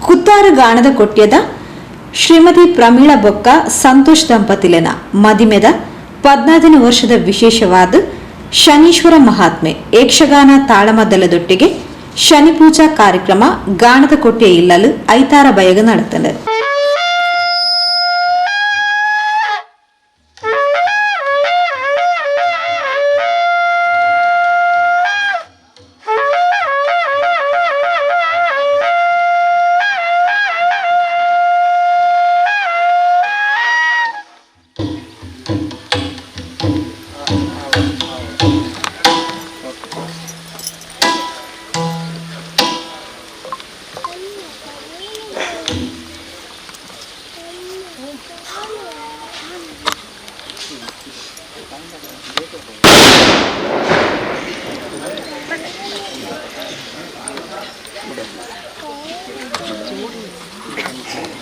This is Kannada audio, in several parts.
ಕುತ್ತಾರಗಾಣದ ಕೊಟ್ಯದ ಶ್ರೀಮತಿ ಪ್ರಮೀಳಾ ಬೊಕ್ಕ ಸಂತೋಷ್ ದಂಪತಿಲೆನ ಮದಿಮೆದ 14ನೇ ವರ್ಷದ ವಿಶೇಷವಾದ ಶನೀಶ್ವರ ಮಹಾತ್ಮೆ ಯಕ್ಷಗಾನ ತಾಳಮದ್ದಲದೊಟ್ಟಿಗೆ ಶನಿ ಪೂಜಾ ಕಾರ್ಯಕ್ರಮ ಗಾಣದ ಕೊಟ್ಟಿಯ ಇಲ್ಲಲು ಐತಾರ ಬಯಗ ನಡೆತದೆ.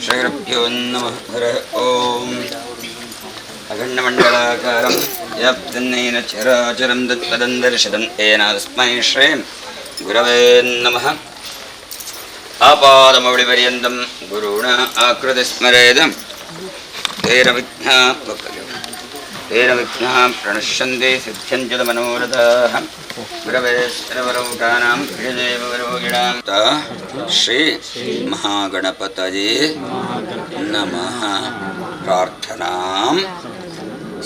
ಶ್ರೀಗುರುಭ್ಯೋ ನಮಃ. ಹರಃ ಓಂ. ಅಖಂಡಮಂಡಲಾಕಾರಂ ವ್ಯಾಪ್ತನ್ನೇನ ಚರಾಚರಂ ತತ್ಪದಂ ಏನ ತಸ್ಮೈ ಶ್ರೀ ಗುರವೇ ನಮಃ. ಆಪಾದಮೌಳಿಪರ್ಯಂತಂ ಗುರುಣ ಆಕೃತಿ ಸ್ಮರೇದ ತೇನ ವಿಘ್ನಃ ಪ್ರಣಶ್ಯಂತೆ ಸಿದ್ಧ್ಯಂಚ ಮನೋರಥಾಃ. ಗುರವೇ ಸರ್ವಲೋಕಾನಾಂ ಪ್ರಿಯದೇವರೋಗಿಣಾಂ. ಶ್ರೀ ಮಹಾಗಣಪತಯೇ ನಮಃ. ಪ್ರಾರ್ಥನಾಂ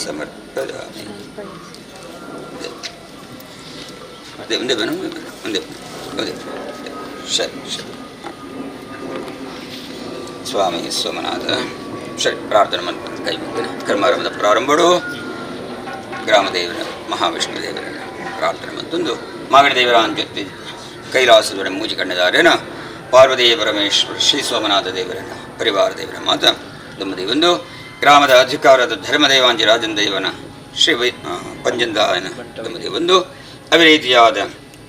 ಸಮರ್ಪಯಾಮಿ. ಸ್ವಾಮಿ ಸೋಮನಾಥ. ಸರಿ, ಪ್ರಾರ್ಥನೆ ಮಾಡ್ತಾರೆ. ಕೈ ಮುಗ್ದಿನ ಕರ್ಮಾರಂಭದ ಪ್ರಾರಂಭಡು ಗ್ರಾಮದೇವರ ಮಹಾವಿಷ್ಣು ದೇವರನ್ನು ಪ್ರಾರ್ಥನೆ ಮತ್ತೊಂದು ಮಾಗಣ ದೇವರ ಅಂತ್ಯತ್ತಿ ಕೈಲಾಸದೊಡೆ ಮೂಜಿ ಕಣ್ಣದಾರೇನ ಪಾರ್ವತಿ ಪರಮೇಶ್ವರ ಶ್ರೀ ಸೋಮನಾಥ ದೇವರನ್ನು ಪರಿವಾರ ದೇವರ ಮಾತ ದಂಬದಿ ಒಂದು ಗ್ರಾಮದ ಅಧಿಕಾರದ ಧರ್ಮದೇವಾಂಜಿ ರಾಜನ್ ದೇವನ ಶ್ರೀ ಪಂಜಂದಾಯನ ದಂಬದಿ ಒಂದು ಅವಿರೀತಿಯಾದ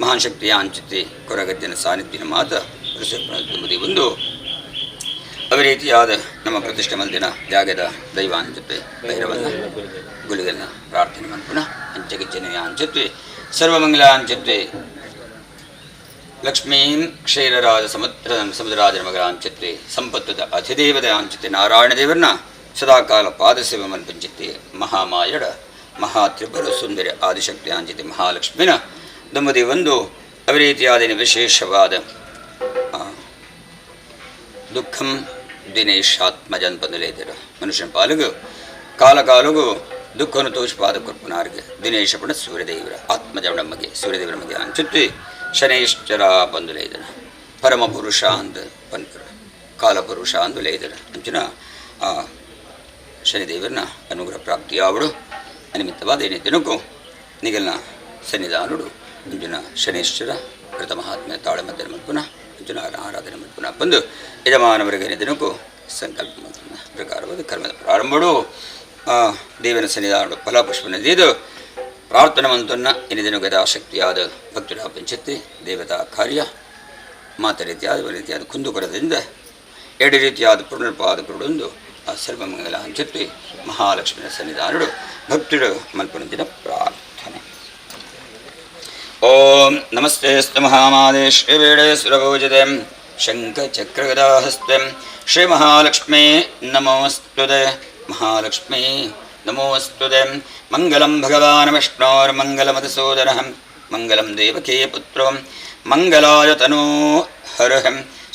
ಮಹಾನ್ ಶಕ್ತಿಯ ಅಂಚಿತಿ ಕೊರಗದ್ದಿನ ಸಾನ್ನಿಧ್ಯನ ಮಾತ ದಂಬದಿ ಒಂದು ಅವಿರೀತಿಯಾದ ನಮ್ಮ ಪ್ರತಿಷ್ಠೆ ಮಲ್ದಿನ ಜಾಗದ ದೈವಾಂಚತೆ ಭೈರವನ್ನ ಗುಳಿಗನ್ನ ಪ್ರಾರ್ಥನೆ ಮಾಡ್ಪುಣ ಅಂಚಗಿಚ್ಚನೆಯ ಅಂಚತ್ವೆ ಸರ್ವಮಂಗಲ ಅಂಚತ್ವೆ ಲಕ್ಷ್ಮೀಂ ಕ್ಷೀರರಾಜ ಸಮುದ್ರರಾಜನ ಮಗಳ ಅಂಚತ್ವೆ ಸಂಪತ್ತದ ಅಧಿದೇವದ ಅಂಚತೆ ನಾರಾಯಣ ದೇವರನ್ನ ಸದಾಕಾಲ ಪಾದಸೇವೆ ಮನ್ಪಂಚಿತ್ತೆ ಮಹಾಮಾಯಡ ಮಹಾತ್ರಿಪುರ ಸುಂದರಿ ಆದಿಶಕ್ತಿ ಅಂಚತೆ ಮಹಾಲಕ್ಷ್ಮಿನ ದಂಬದಿ ಒಂದು ಅವಿರೀತಿಯಾದ ವಿಶೇಷವಾದ ದುಃಖಂ ದಿನೇಶಾತ್ಮಜನ್ ಬಂದಲೇದಿರ ಮನುಷ್ಯನ ಪಾಲುಗು ಕಾಲಕಾಲಗೂ ದುಃಖವನ್ನು ತೋಷಪಾದ ಕೊರ್ಪುನಾರ್ಗೆ ದಿನೇಶ ಪುಣ ಸೂರ್ಯದೇವರ ಆತ್ಮಜವನ ಮಗೆ ಸೂರ್ಯದೇವರ ಮಗೆ ಅಂಚುತ್ತಿ ಶನೇಶ್ವರ ಬಂದುಲೇದನ ಪರಮ ಪುರುಷ ಅಂದು ಪನ್ಪುರ ಕಾಲಪುರುಷ ಅಂದು ಲೇದನ ಅಂಚಿನ ಆ ಶನಿದೇವರನ್ನ ಅನುಗ್ರಹ ಪ್ರಾಪ್ತಿಯಾವಡು ಅನಿಮಿತ್ತವಾದ ಏನೇ ದಿನಕ್ಕೂ ನಿಗಲ್ನ ಸನ್ನಿಧಾನುಡು ಅಂಜುನ ಶನೇಶ್ವರ ಕೃತ ಮಹಾತ್ಮೆ ತಾಳ ಮಧ್ಯನ ಮಲ್ಪುನ ಅಂಜುನ ಆರಾಧನೆ ಮಲ್ಪುನ ಬಂದು ಯಜಮಾನವರೆಗೆ ದಿನಕ್ಕೂ ಸಂಕಲ್ಪ ಪ್ರಕಾರವಾದ ಕರ್ಮದ ಪ್ರಾರಂಭಡು ದೇವನ ಸನ್ನಿಧಾನ ಫಲಪುಷ್ಪ ನದಿಯದು ಪ್ರಾರ್ಥನೆ ಮಂತನ್ನ ಇನ್ನಿದಿನ ಗದಾಶಕ್ತಿಯಾದ ಭಕ್ತರ ಪಂಚತ್ತಿ ದೇವತಾ ಕಾರ್ಯ ಮಾತ ರೀತಿಯಾದ ರೀತಿಯಾದ ಕುಂದುಕೊರದಿಂದ ಎರಡು ರೀತಿಯಾದ ಪುನರ್ಪಾದ ಕುರುಡೊಂದು ಆ ಸರ್ವಮಂಗಲ ಹಂಚತ್ತಿ ಮಹಾಲಕ್ಷ್ಮಿಯ ಸನ್ನಿಧಾನಡು ಭಕ್ತರು ಮಲ್ಪನಂದಿನ ಪ್ರಾರ್ಥನೆ. ಓಂ ನಮಸ್ತೆ ಸ್ತ ಮಹಾಮಾದೇ ಶ್ರೀ ವೇಳೆ ಸುರಭೋಜತೆ ಶಂಖಚಕ್ರಗದಾಹಸ್ತೆ ಶ್ರೀ ಮಹಾಲಕ್ಷ್ಮೀ ನಮೋಸ್ತುತೆ. ಮಹಾಲಕ್ಷ್ಮೀ ನಮೋಸ್ತುತೆ. ಮಂಗಲಂ ಭಗವಾನ್ ವಿಷ್ಣೋರ್ಮಂಗಲಮಧುಸೂದನಃ ಮಂಗಲಂ ದೇವಕೀ ಪುತ್ರೋ ಮಂಗಲಾಯ ತನೋ ಹರಃ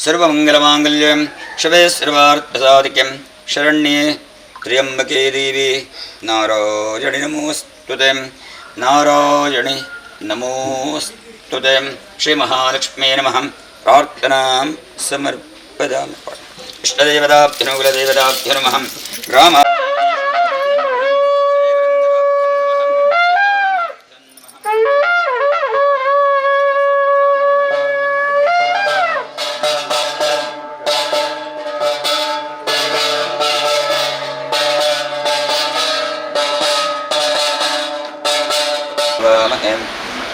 ಸರ್ವಮಂಗಲಮಾಂಗಲ್ಯಂ ಶಿವೆ ಸರ್ವಾರ್ಥಸಾಧಿಕಂ ಶರಣ್ಯೇ ತ್ರ್ಯಂಬಕೆ ದೇವಿ ನಾರಾಯಣಿ ನಮೋಸ್ತುತೆ. ನಾರಾಯಣಿ ನಮೋಸ್ತುತೆ. ಶ್ರೀ ಮಹಾಲಕ್ಷ್ಮೀ ನಮಃ. ಪ್ರಾರ್ಥನಾಂ ಸಮರ್ಪಯಾಮಿ. ಇಷ್ಟದೇವತಾಭ್ಯೋ ಕುಲದೇವತಾಭ್ಯೋ ನಮಃ. ಗ್ರಾಮ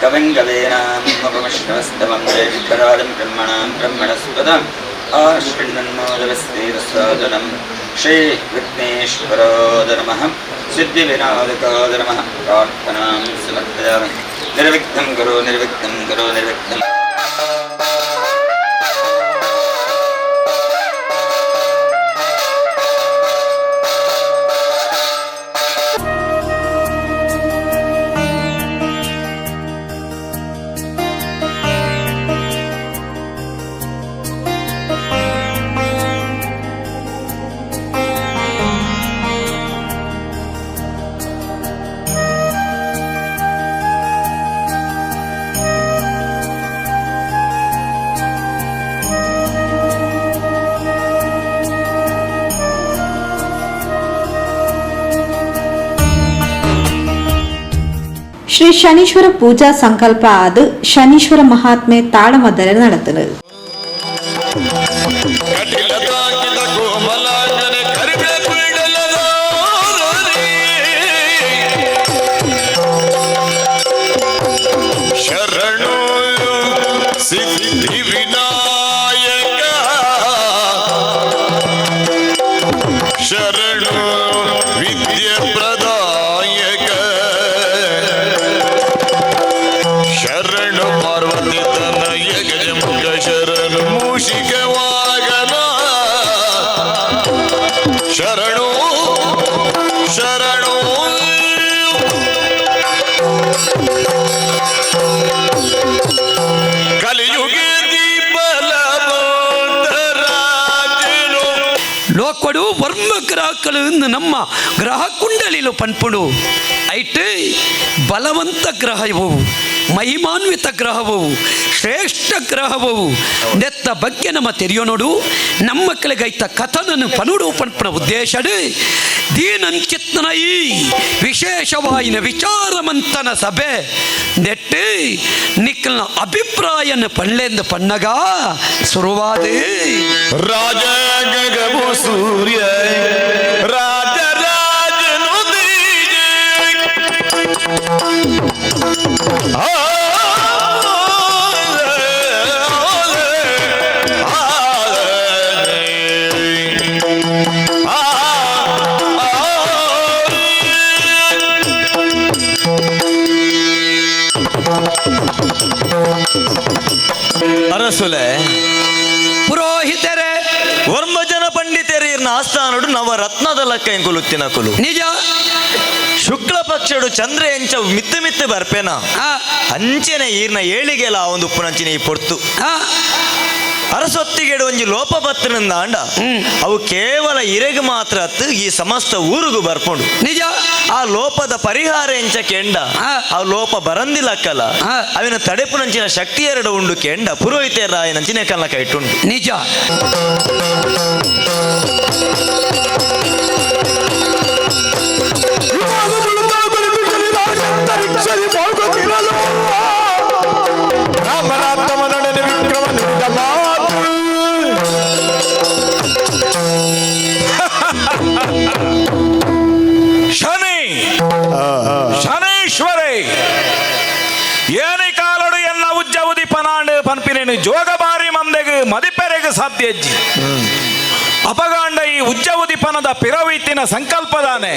ಕವಿಂಗವೇನಾಮಪವಿಶ್ವಸ್ತಮಂ ಜ್ಯೇಷ್ಠರಾಜಂ ಬ್ರಹ್ಮಣಾಂ ಬ್ರಹ್ಮಣಸ್ಪದಂ ಆಶ್ರಿನ್ನನ್ಮೋದವಸ್ತೀರಸಾದನಂ ಶ್ರೀ ವಿಘ್ನೇಶ್ವರಾಯ ನಮಃ. ಸಿದ್ಧಿವಿನಾಯಕಾಯ ನಮಃ. ಪ್ರಾರ್ಥನಾಂ ಸಮರ್ಪಯಾಮಿ. ನಿರ್ವಿಘ್ನಂ ಗುರು ನಿರ್ವಿಘ್ನಂ ಗುರು ನಿರ್ವಿಘ್ನಂ. ಶ್ರೀ ಶನೀಶ್ವರ ಪೂಜಾ ಸಂಕಲ್ಪ ಆದ ಶನೀಶ್ವರ ಮಹಾತ್ಮೆ ತಾಳಮದ್ದಲೆ ನಡೆತನು. ಶರಣು ವಿದ್ಯೆ ಪ್ರದಾಯಕ ಶರಣು ಪಾರ್ವತಿ ತನಯ ಗಜಮುಖ ಶರಣು ಮೂಷಿಕ ವಾಗನ ಶರಣು ಶರಣು ಕಲಿಯುಗೆ లోకడు వర్మ గ్రహకులు ನಮ್ಮ ಗ್ರಹ ಕುಂಡಲಿಲು ಪನ್ಪುಡು ಐಟ್ ಬಲವಂತ ಗ್ರಹವು ಮಹಿಮಾನ್ವಿತ ಗ್ರಹವು ಶ್ರೇಷ್ಠ ಗ್ರಹವು ನೆತ್ತ ಬಗ್ಗೆ ನಮ್ಮ ತೆರೆಯೋನೋಡು ನಮ್ಮ ಮಕ್ಕಳಿಗೈತ ಕಥನನ್ನು ಪನುಡು ಪನ್ಪನ ಉದ್ದೇಶಡು ದೀನಂಚಿತ್ತನ ಈ ವಿಶೇಷವಾಯಿನ ವಿಚಾರಮಂತನ ಸಭೆ ನೆಟ್ಟು ನಿಕ್ಕಲ್ನ ಅಭಿಪ್ರಾಯನ ಪಳ್ಳೆಂದು ಪಣ್ಣಗ ಶುರುವಾದ ರಾಜ ಗಗವು ಸೂರ್ಯ ರಾಜ ರಾಜನು ಅರಸುಲೆ ಪುರೋಹಿತರೇ ವರ್ಮಜನ ಪಂಡಿತರೀರ್ನ ಆಸ್ಥಾನಡು ನವರತ್ನದ ಲಕ್ಕ ಎಂಕುಲುತ್ತಿನ ಕುಲು ನಿಜ ಶುಕ್ಲ ಪಕ್ಷಡು ಚಂದ್ರ ಎಂಚ ಮಿತ್ತು ಮಿತ್ತು ಬರ್ಪೇನ ಅಂಚೆನೆ ಈರ್ನ ಏಳಿಗೆಲ ಒಂದು ಉಪ್ಪುನಂಚಿನ ಈ ಪೊರ್ತು ಅರಸೊತ್ತಿಗೆಡು ಒಂಜಿ ಲೋಪಪತ್ರನಿಂದ ಅಂಡ ಅವು ಕೇವಲ ಇರೆಗೆ ಮಾತ್ರ ಹತ್ತು ಈ ಸಮಸ್ತ ಊರಿಗೂ ಬರ್ಪುಂಡು ನಿಜ ಆ ಲೋಪದ ಪರಿಹಾರ ಎಂಚ ಕೆಂಡ ಆ ಲೋಪ ಬರಂದಿಲ್ಲಕ್ಕಲ್ಲ ಅವಿನ ತಡೆಪುನಂಚಿನ ಶಕ್ತಿ ಎರಡು ಉಂಡು ಕೆಂಡ ಪುರೋಹಿತ ರಾಯನಂಚಿನ ಕಲ್ಲಕ ಇಟ್ಟುಂಡು ನಿಜ ಶನೀಶ್ವರೇ ಏನೇ ಕಾಲಡು ಎಲ್ಲ ಉಜ್ಜ ಉದಿಪನಾಂಡು ಪನ್ಪಿನೇನು ಜೋಗಬಾರಿ ಮಂದೆಗೆ ಮದಿಪೆರೆಗೆ ಸಾಧ್ಯಜ್ಜಿ ಅಪಗಾಂಡ ಈ ಉಜ್ಜ ಉದಿಪನದ ಪಿರವಿತ್ತಿನ ಸಂಕಲ್ಪದಾನೆ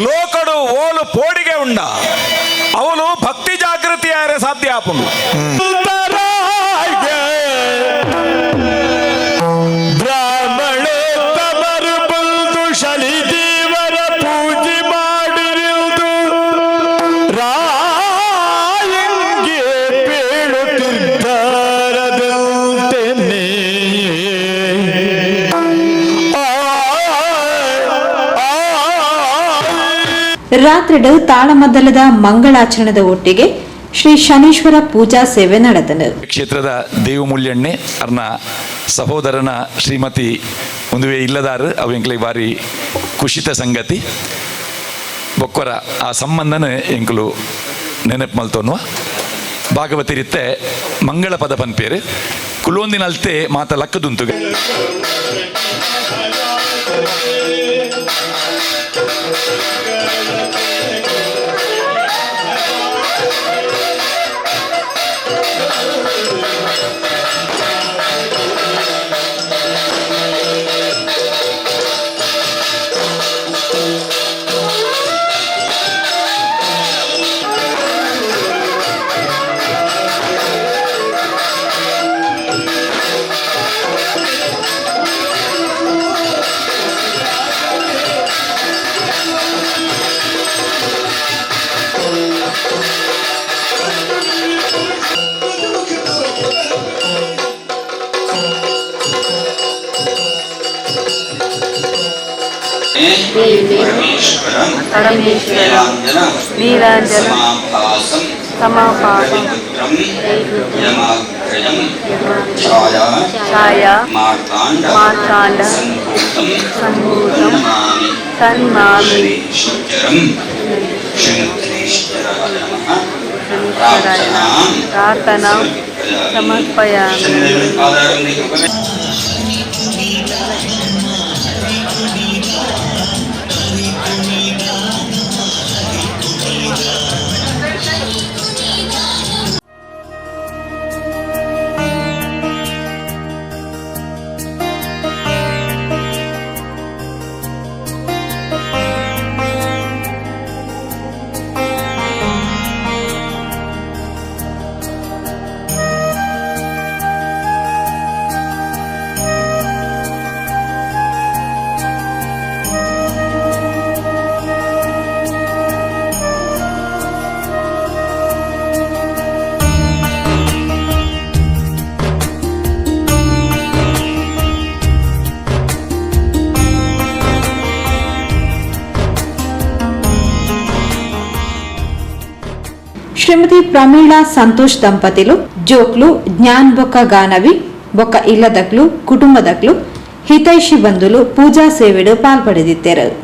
ಲೋಕಡು ಓಲು ಪೋಡಿಗೆ ಉಂಡ ಅವಳು ಭಕ್ತಿ ಜಾಗೃತಿ ಯಾರೇ ಸಾಧ್ಯ ಆಪುಂಡು ರಾತ್ರಿಡು ತಾಳಮದ್ದಲದ ಮಂಗಳಾಚರಣದ ಒಟ್ಟಿಗೆ ಶ್ರೀ ಶನೀಶ್ವರ ಪೂಜಾ ಸೇವೆ ನಡೆದನು. ಕ್ಷೇತ್ರದ ದೇವಮೂಲ್ಯಣ್ಣೆ ಅರ್ನ ಸಹೋದರನ ಶ್ರೀಮತಿ ಒಂದುವೇ ಇಲ್ಲದಾರು ಅವು ಎಂಕ್ಲಿಗೆ ಬಾರಿ ಖುಷಿತ ಸಂಗತಿ ಬೊಕ್ಕರ ಆ ಸಂಬಂಧನ ಎಂಕಲು ನೆನಪು ಮಲ್ತೋನ್ವ ಭಾಗವತಿರಿತ್ತೆ ಮಂಗಳ ಪದ ಪನ್ಪೇರು ಕುಲೊಂದಿನಲ್ತೆ ಮಾತ ಲಕ್ಕದುಂತುಗೆ ನೀರಾಂಜನ ಸಮಾಪಾಸಂ ಛಾಯಾ ಮಾರ್ತಾಂಡ ಸಂಭೂತಂ ತನ್ಮಾಮಿ ಪ್ರಾರ್ಥನಾ ಸಮರ್ಪಯಾಮಿ. శ్రీమతి ప్రమీళ సంతోష్ దంపతులు జోక్లు జ్ఞాన్ బొక్క గానవి బొక్క ఇల్లದಕ್ಲು ಕುಟುಂಬದಕ್ಲು ಹಿತೈಷಿ ಬಂಧುಲು ಪೂಜಾ ಸೇವೆಡು ಪಾಲ್ಪಡೆದಿದ್ದರು.